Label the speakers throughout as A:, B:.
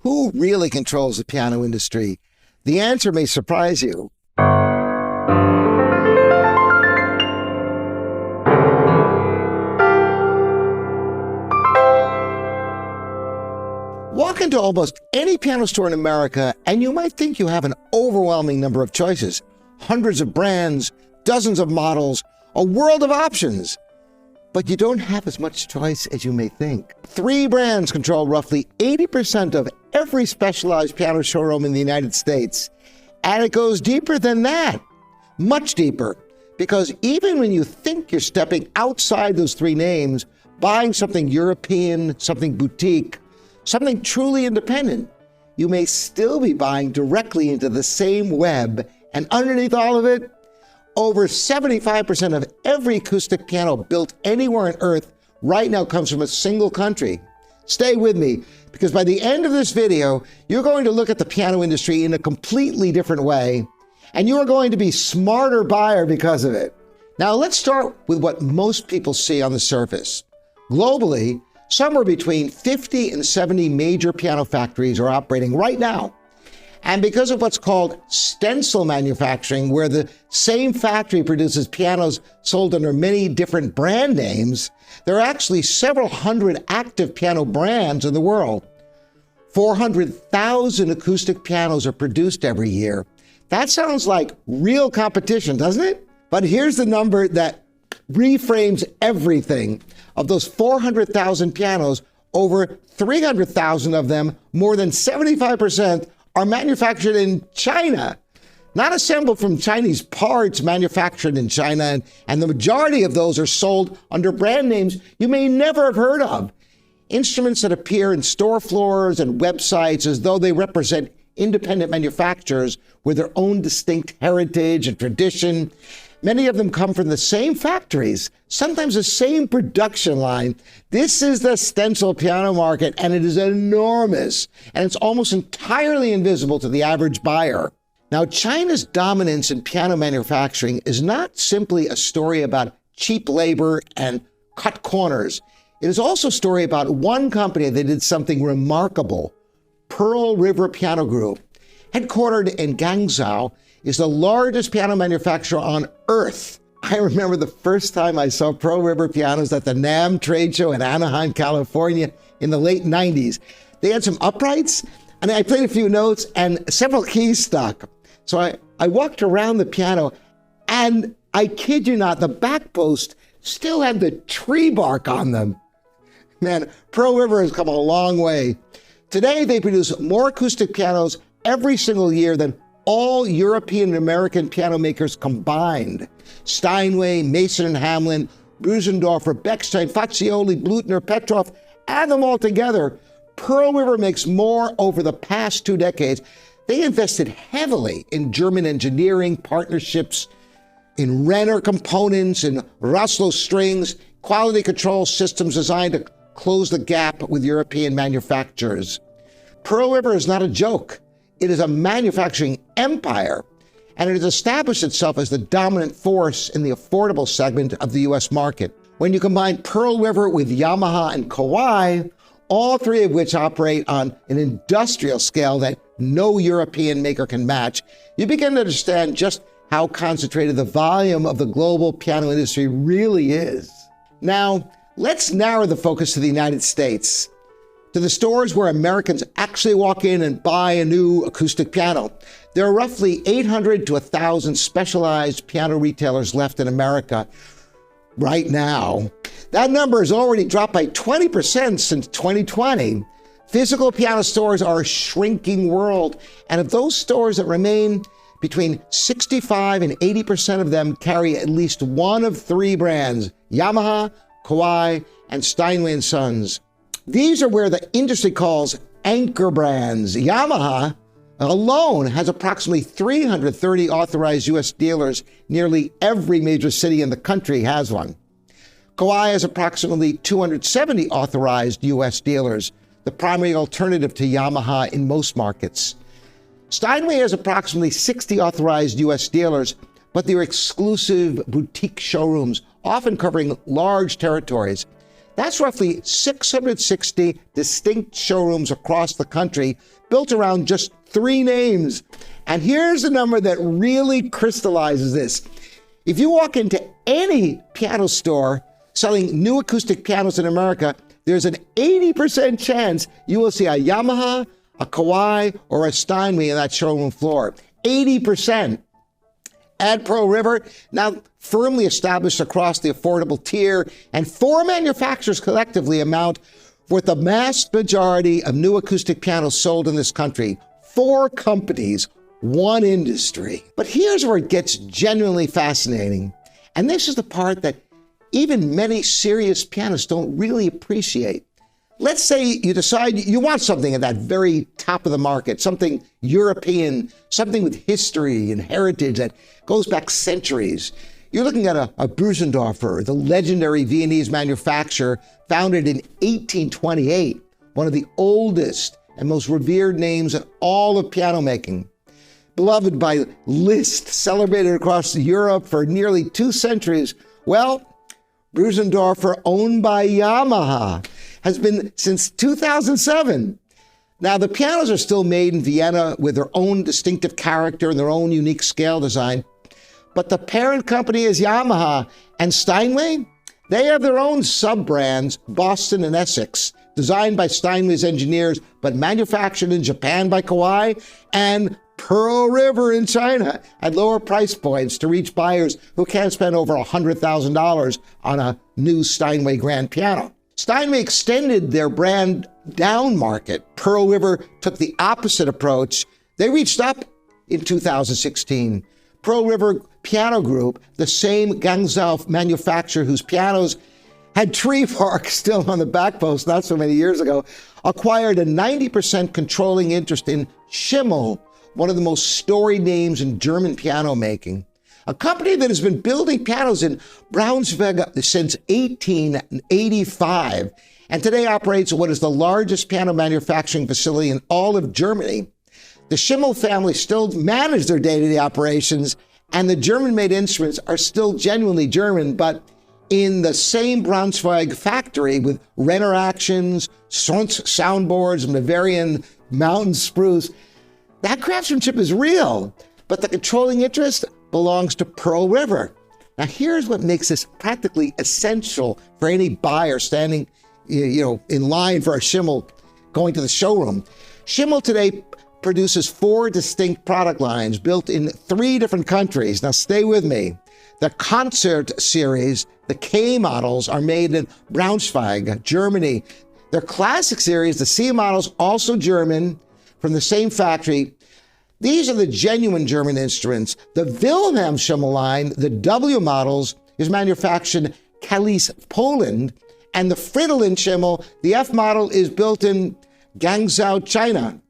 A: Who really controls the piano industry? The answer may surprise you. Walk into almost any piano store in America, and you might think you have an overwhelming number of choices. Hundreds of brands, dozens of models, a world of options. But you don't have as much choice as you may think. 3 brands control roughly 80% of every specialized piano showroom in the United States. And it goes deeper than that, much deeper. Because even when you think you're stepping outside those 3 names, buying something European, something boutique, something truly independent, you may still be buying directly into the same web. And underneath all of it, over 75% of every acoustic piano built anywhere on Earth right now comes from a single country. Stay with me, because by the end of this video, you're going to look at the piano industry in a completely different way, and you are going to be a smarter buyer because of it. Now, let's start with what most people see on the surface. Globally, somewhere between 50 and 70 major piano factories are operating right now. And because of what's called stencil manufacturing, where the same factory produces pianos sold under many different brand names, there are actually several hundred active piano brands in the world. 400,000 acoustic pianos are produced every year. That sounds like real competition, doesn't it? But here's the number that reframes everything. Of those 400,000 pianos, over 300,000 of them, more than 75%, are manufactured in China, not assembled from Chinese parts, manufactured in China, and the majority of those are sold under brand names you may never have heard of. Instruments that appear in store floors and websites as though they represent independent manufacturers with their own distinct heritage and tradition. Many of them come from the same factories, sometimes the same production line. This is the stencil piano market, and it is enormous, and it's almost entirely invisible to the average buyer. Now, China's dominance in piano manufacturing is not simply a story about cheap labor and cut corners. It is also a story about one company that did something remarkable. Pearl River Piano Group, headquartered in Guangzhou, is the largest piano manufacturer on Earth. I remember the first time I saw Pearl River pianos at the NAMM trade show in Anaheim, California in the late 90s. They had some uprights, and I played a few notes, and several keys stuck. So I walked around the piano, and I kid you not, the back post still had the tree bark on them. Man, Pearl River has come a long way. Today, they produce more acoustic pianos every single year than all European and American piano makers combined. Steinway, Mason & Hamlin, Brusendorfer, Bechstein, Fazioli, Blutner, Petrov, add them all together. Pearl River makes more over the past 2 decades. They invested heavily in German engineering partnerships, in Renner components, in Roslo strings, quality control systems designed to close the gap with European manufacturers. Pearl River is not a joke. It is a manufacturing empire, and it has established itself as the dominant force in the affordable segment of the U.S. market. When you combine Pearl River with Yamaha and Kawai, all 3 of which operate on an industrial scale that no European maker can match, you begin to understand just how concentrated the volume of the global piano industry really is. Now, let's narrow the focus to the United States, to the stores where Americans actually walk in and buy a new acoustic piano. There are roughly 800 to 1,000 specialized piano retailers left in America right now. That number has already dropped by 20% since 2020. Physical piano stores are a shrinking world, and of those stores that remain, between 65 and 80% of them carry at least one of 3 brands: Yamaha, Kawai, and Steinway & Sons. These are where the industry calls anchor brands. Yamaha alone has approximately 330 authorized U.S. dealers. Nearly every major city in the country has one. Kawai has approximately 270 authorized U.S. dealers, the primary alternative to Yamaha in most markets. Steinway has approximately 60 authorized U.S. dealers, but they're exclusive boutique showrooms, often covering large territories. That's roughly 660 distinct showrooms across the country, built around just 3 names. And here's the number that really crystallizes this. If you walk into any piano store selling new acoustic pianos in America, there's an 80% chance you will see a Yamaha, a Kawai, or a Steinway on that showroom floor. 80%. Add Pearl River, now firmly established across the affordable tier, and 4 manufacturers collectively amount for the vast majority of new acoustic pianos sold in this country. 4 companies, 1 industry. But here's where it gets genuinely fascinating. And this is the part that even many serious pianists don't really appreciate. Let's say you decide you want something at that very top of the market, something European, something with history and heritage that goes back centuries. You're looking at a Brusendorfer, the legendary Viennese manufacturer founded in 1828, one of the oldest and most revered names in all of piano making. Beloved by Liszt, celebrated across Europe for nearly 2 centuries. Well, Brusendorfer, owned by Yamaha, has been since 2007. Now, the pianos are still made in Vienna with their own distinctive character and their own unique scale design. But the parent company is Yamaha, and Steinway, they have their own sub-brands, Boston and Essex, designed by Steinway's engineers, but manufactured in Japan by Kawai, and Pearl River in China at lower price points to reach buyers who can't spend over $100,000 on a new Steinway grand piano. Steinway extended their brand down market. Pearl River took the opposite approach. They reached up in 2016. Pearl River Piano Group, the same Guangzhou manufacturer whose pianos had tree bark still on the back post not so many years ago, acquired a 90% controlling interest in Schimmel, one of the most storied names in German piano making. A company that has been building pianos in Braunschweig since 1885, and today operates what is the largest piano manufacturing facility in all of Germany. The Schimmel family still manage their day-to-day operations, and the German-made instruments are still genuinely German, but in the same Braunschweig factory with Renner Actions, Sonz soundboards, Bavarian mountain spruce. That craftsmanship is real, but the controlling interest belongs to Pearl River. Now, here's what makes this practically essential for any buyer standing, in line for a Schimmel going to the showroom. Schimmel today produces 4 distinct product lines built in 3 different countries. Now, stay with me. The Concert series, the K models, are made in Braunschweig, Germany. Their Classic series, the C models, also German, from the same factory. These are the genuine German instruments. The Wilhelm Schimmel line, the W models, is manufactured in Kalisz, Poland, and the Fridolin Schimmel, the F model, is built in Guangzhou, China.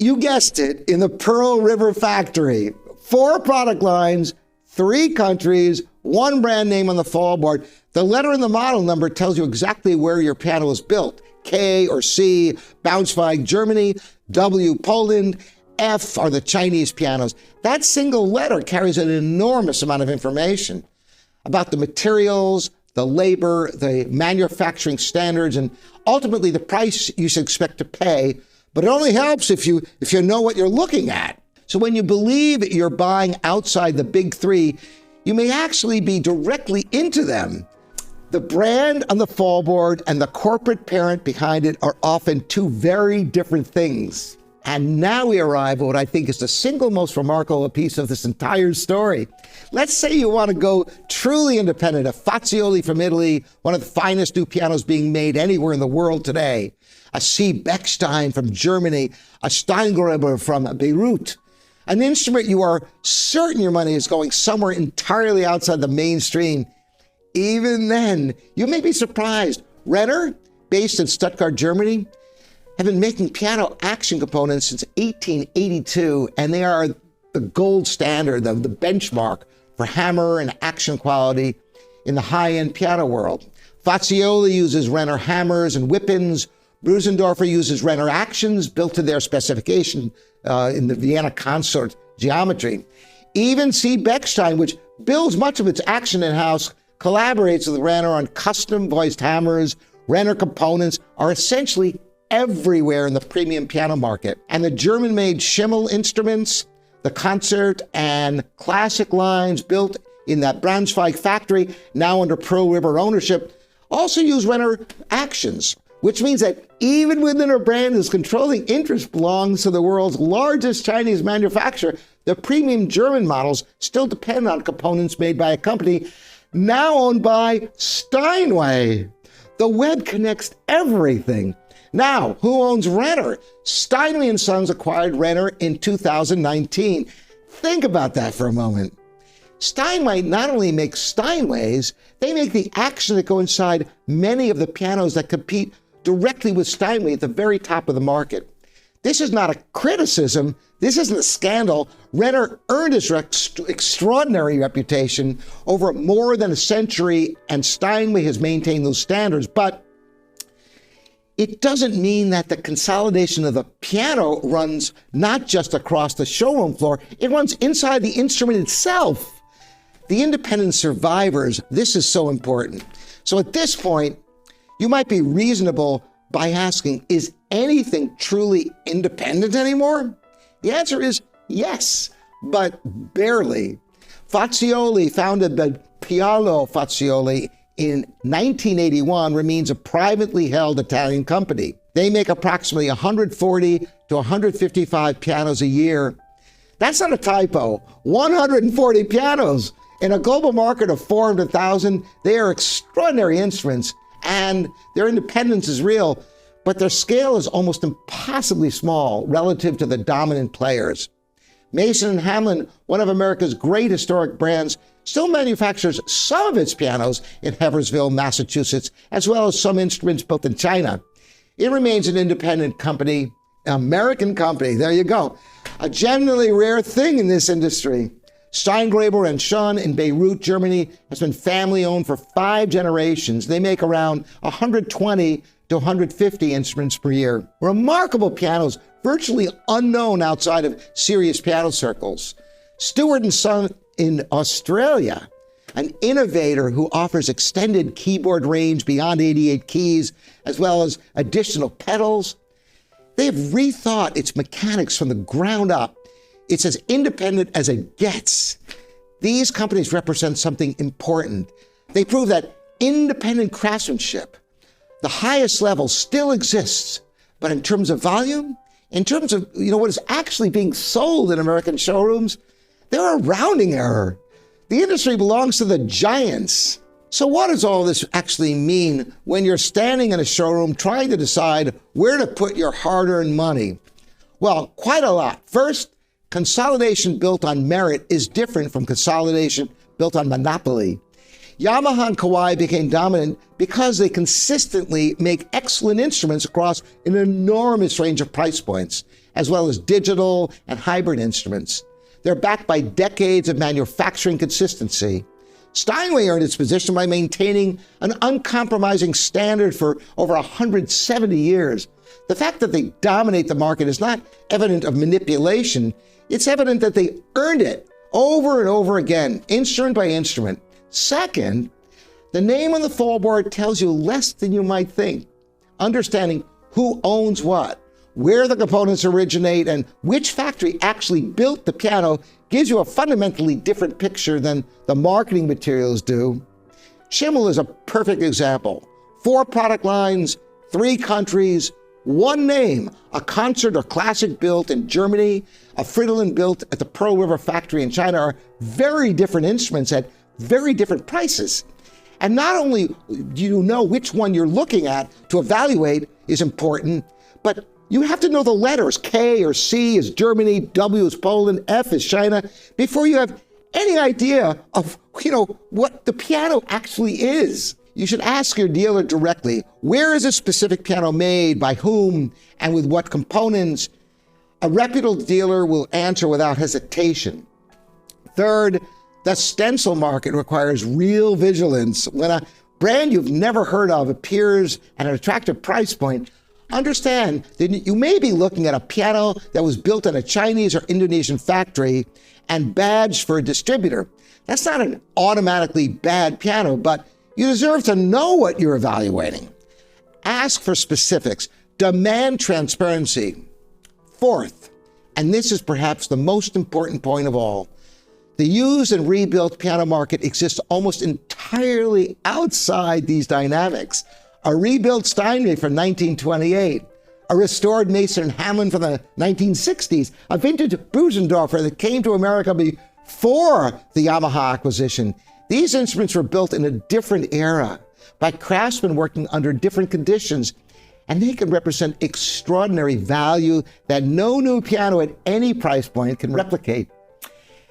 A: You guessed it, in the Pearl River factory. 4 product lines, 3 countries, 1 brand name on the fallboard. The letter in the model number tells you exactly where your piano was built. K or C, Braunschweig, Germany, W, Poland, F are the Chinese pianos. That single letter carries an enormous amount of information about the materials, the labor, the manufacturing standards, and ultimately the price you should expect to pay. But it only helps if you know what you're looking at. So when you believe you're buying outside the big 3, you may actually be directly into them. The brand on the fallboard and the corporate parent behind it are often 2 very different things. And now we arrive at what I think is the single most remarkable piece of this entire story. Let's say you want to go truly independent, a Fazioli from Italy, one of the finest new pianos being made anywhere in the world today, a C. Bechstein from Germany, a Steingruber from Beirut, an instrument you are certain your money is going somewhere entirely outside the mainstream. Even then, you may be surprised. Renner, based in Stuttgart, Germany, have been making piano action components since 1882, and they are the gold standard, the benchmark for hammer and action quality in the high-end piano world. Fazioli uses Renner hammers and Wippens. Brusendorfer uses Renner actions built to their specification in the Vienna consort geometry. Even C. Bechstein, which builds much of its action in-house, collaborates with Renner on custom voiced hammers. Renner components are essentially everywhere in the premium piano market. And the German-made Schimmel instruments, the concert and classic lines built in that Braunschweig factory, now under Pearl River ownership, also use Renner actions, which means that even within a brand whose controlling interest belongs to the world's largest Chinese manufacturer, the premium German models still depend on components made by a company now owned by Steinway. The web connects everything. Now, who owns Renner? Steinway & Sons acquired Renner in 2019. Think about that for a moment. Steinway not only makes Steinways, they make the actions that go inside many of the pianos that compete directly with Steinway at the very top of the market. This is not a criticism. This isn't a scandal. Renner earned his extraordinary reputation over more than a century, and Steinway has maintained those standards. But it doesn't mean that the consolidation of the piano runs not just across the showroom floor, it runs inside the instrument itself. The independent survivors, this is so important. So at this point, you might be reasonable by asking, is anything truly independent anymore? The answer is yes, but barely. Fazioli, founded by Paolo Fazioli in 1981, remains a privately held Italian company. They make approximately 140 to 155 pianos a year. That's not a typo, 140 pianos. In a global market of 400,000, they are extraordinary instruments, and their independence is real, but their scale is almost impossibly small relative to the dominant players. Mason & Hamlin, one of America's great historic brands, still manufactures some of its pianos in Haversville, Massachusetts, as well as some instruments built in China. It remains an independent company, an American company, there you go, a genuinely rare thing in this industry. Steingraber and Schon in Beirut, Germany, has been family-owned for 5 generations. They make around 120 to 150 instruments per year. Remarkable pianos, virtually unknown outside of serious piano circles. Stewart & Son in Australia, an innovator who offers extended keyboard range beyond 88 keys, as well as additional pedals. They've rethought its mechanics from the ground up. It's as independent as it gets. These companies represent something important. They prove that independent craftsmanship, the highest level, still exists. But in terms of volume, in terms of what is actually being sold in American showrooms, they're a rounding error. The industry belongs to the giants. So what does all this actually mean when you're standing in a showroom trying to decide where to put your hard-earned money? Well, quite a lot. First, consolidation built on merit is different from consolidation built on monopoly. Yamaha and Kawai became dominant because they consistently make excellent instruments across an enormous range of price points, as well as digital and hybrid instruments. They're backed by decades of manufacturing consistency. Steinway earned its position by maintaining an uncompromising standard for over 170 years. The fact that they dominate the market is not evident of manipulation. It's evident that they earned it over and over again, instrument by instrument. Second, the name on the floorboard tells you less than you might think. Understanding who owns what, where the components originate, and which factory actually built the piano gives you a fundamentally different picture than the marketing materials do. Schimmel is a perfect example. 4 product lines, 3 countries, 1 name, a concert or classic built in Germany, a Fridolin built at the Pearl River factory in China are very different instruments at very different prices. And not only do you know which one you're looking at to evaluate is important, but you have to know the letters. K or C is Germany, W is Poland, F is China, before you have any idea of, what the piano actually is. You should ask your dealer directly, where is a specific piano made, by whom, and with what components? A reputable dealer will answer without hesitation. Third, the stencil market requires real vigilance. When a brand you've never heard of appears at an attractive price point, understand that you may be looking at a piano that was built in a Chinese or Indonesian factory and badged for a distributor. That's not an automatically bad piano, but you deserve to know what you're evaluating. Ask for specifics. Demand transparency. Fourth, and this is perhaps the most important point of all, the used and rebuilt piano market exists almost entirely outside these dynamics. A rebuilt Steinway from 1928, a restored Mason Hamlin from the 1960s, a vintage Busendorfer that came to America before the Yamaha acquisition. These instruments were built in a different era by craftsmen working under different conditions, and they can represent extraordinary value that no new piano at any price point can replicate.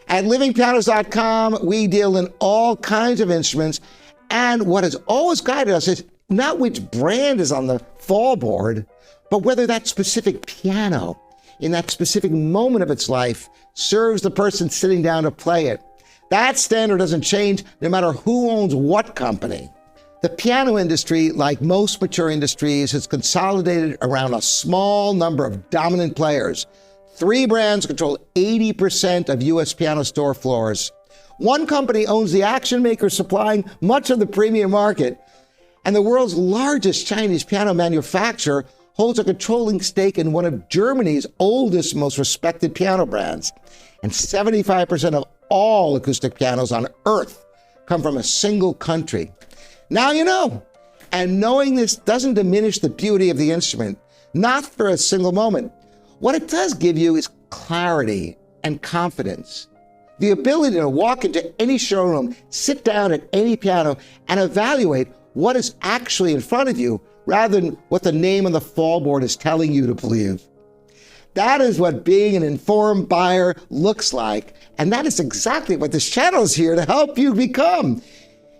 A: At livingpianos.com, we deal in all kinds of instruments, and what has always guided us is not which brand is on the fallboard, but whether that specific piano, in that specific moment of its life, serves the person sitting down to play it. That standard doesn't change no matter who owns what company. The piano industry, like most mature industries, has consolidated around a small number of dominant players. 3 brands control 80% of U.S. piano store floors. One company owns the action maker supplying much of the premium market. And the world's largest Chinese piano manufacturer holds a controlling stake in one of Germany's oldest, most respected piano brands. And 75% of all acoustic pianos on earth come from a single country. Now you know. And knowing this doesn't diminish the beauty of the instrument, not for a single moment. What it does give you is clarity and confidence. The ability to walk into any showroom, sit down at any piano, and evaluate what is actually in front of you rather than what the name on the fallboard is telling you to believe. That is what being an informed buyer looks like, and that is exactly what this channel is here to help you become.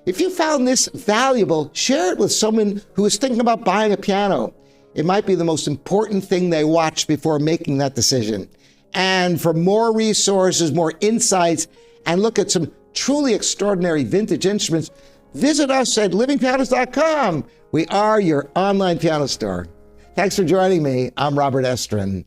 A: If you found this valuable, share it with someone who is thinking about buying a piano. It might be the most important thing they watch before making that decision. And for more resources, more insights, and look at some truly extraordinary vintage instruments, visit us at livingpianos.com. We are your online piano store. Thanks for joining me. I'm Robert Estrin.